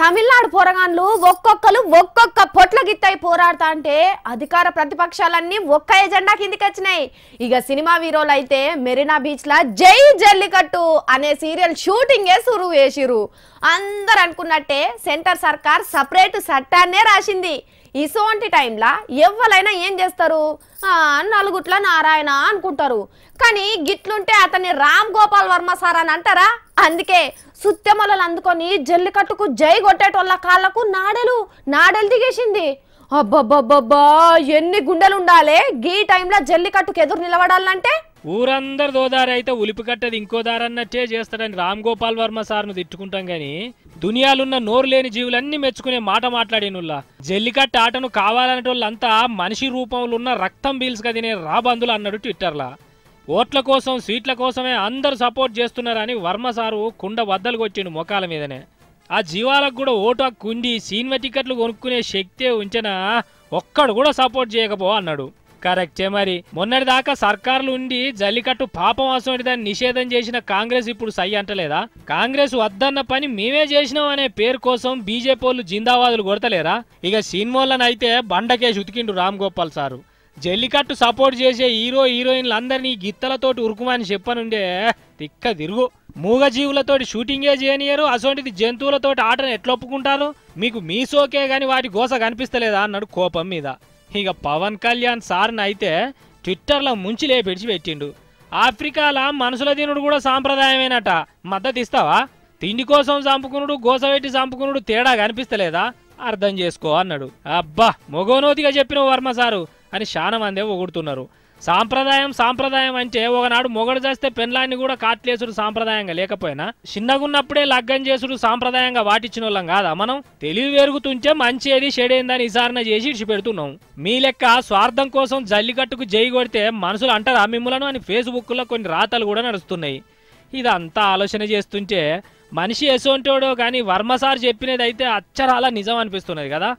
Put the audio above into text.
తమిళనాడు పోరగాన్లు ఒక్కొక్కరు ఒక్కొక్క పొట్ల గిత్తై పోరాడతా అంటే అధికార ప్రతిపక్షాలన్నీ ఒక్క ఎజెండా కిందికి వచ్చినాయి. ఇక సినిమా హీరోలు అయితే మెరీనా బీచ్ లా జై జల్లికట్టు అనే సీరియల్ షూటింగ్ సురు వేసిరు. అందరు అనుకున్నట్టే సెంటర్ సర్కార్ సపరేట్ చట్టాన్నే రాసింది. ఇసోంటి టైంలా ఎవ్వరైనా ఏం చేస్తారు, నలుగుట్ల నారాయణ అనుకుంటారు. కానీ గిట్లుంటే అతన్ని రామ్ గోపాల్ వర్మ సార్ అని అంటారా? అందుకే సుత్తెమలలు అందుకొని జల్లికట్టుకు జై కొట్టేటోళ్ళ కాళ్ళకు నాడెలు దిగేసింది. అబ్బబ్బబ్బబ్బా, ఎన్ని గుండెలు ఉండాలి గీ టైంలో జల్లికట్టుకు ఎదురు నిలబడాలంటే. ఊరందరు దోదారి అయితే ఉలిపి కట్టది ఇంకో దారన్నట్టే చేస్తాడని రామ్ గోపాల్ వర్మ సార్ను తిట్టుకుంటాం గాని దునియాలున్న నోరు లేని జీవులన్నీ మెచ్చుకునే మాట మాట్లాడినుల్లా. జల్లికట్టు ఆటను కావాలనేటోళ్ళంతా మనిషి రూపంలో ఉన్న రక్తం బీల్స్ కదినే రాబందులు అన్నాడు ట్విట్టర్లా. ఓట్ల కోసం సీట్ల కోసమే అందరు సపోర్ట్ చేస్తున్నారని వర్మ సారు కుండ బద్దలు కొట్టిండు మొకాల మీదనే. ఆ జీవాలకు కూడా ఓటు హక్కుండి సినిమా టికెట్లు కొనుక్కునే శక్తే ఉంచినా ఒక్కడు కూడా సపోర్ట్ చేయకపో అన్నాడు. కరెక్టే మరి. మొన్నటిదాకా సర్కారులు ఉండి జల్లికట్టు పాపం అసోంటిదాన్ని నిషేధం చేసిన కాంగ్రెస్ ఇప్పుడు సై అంటలేదా? కాంగ్రెస్ వద్దన్న పని మేమే చేసినాం అనే పేరు కోసం బీజేపీ వాళ్ళు జిందాబాదులు కొడతలేరా? ఇక సినిమాలనైతే బండకేసి ఉతికిండు రామ్ గోపాల్ సారు. జల్లికట్టు సపోర్ట్ చేసే హీరోయిన్లు అందరినీ గిత్తలతోటి ఉరుకుమని చెప్పనుండే తిక్క తిరుగు. మూగజీవులతోటి షూటింగే చేయనియరు, అసోంటిది జంతువులతోటి ఆటను ఎట్లొప్పుకుంటారు? మీకు మీ సోకే గాని వాటి గోస కనిపిస్తలేదా అన్నాడు కోపం మీద. ఇక పవన్ కళ్యాణ్ సార్ని అయితే ట్విట్టర్లో ముంచి లేపెడిచి పెట్టిండు. ఆఫ్రికాలో మనుషుల తినుడు కూడా సాంప్రదాయమేనట, మద్దతు ఇస్తావా? తిండి కోసం చంపుకునుడు గోసపెట్టి చంపుకునుడు తేడా కనిపిస్తలేదా? అర్థం చేసుకో అన్నాడు. అబ్బా, మొగోనోతిగా చెప్పిన వర్మ సారు అని చాలా మందే పొగుడుతున్నారు. సాంప్రదాయం అంటే ఒకనాడు మొగడు చేస్తే పెన్లాన్ని కూడా కాట్లేసుడు సాంప్రదాయంగా లేకపోయినా చిన్నగున్నప్పుడే లగ్గం చేసుడు సాంప్రదాయంగా వాటిచ్చిన వాళ్ళం కాదా మనం? తెలివి పెరుగుతుంటే మంచి ఏది చెడేందని విచారణ చేసి ఇడిచిపెడుతున్నాం. మీ లెక్క స్వార్థం కోసం జల్లికట్టుకు జై కొడితే మనుషులు అంటారా మిమ్ములను అని ఫేస్బుక్లో కొన్ని రాతలు కూడా నడుస్తున్నాయి. ఇదంతా ఆలోచన చేస్తుంటే మనిషి ఎసోంటోడో కానీ వర్మ సార్ చెప్పినది అయితే అచ్చరాల నిజం అనిపిస్తున్నది కదా.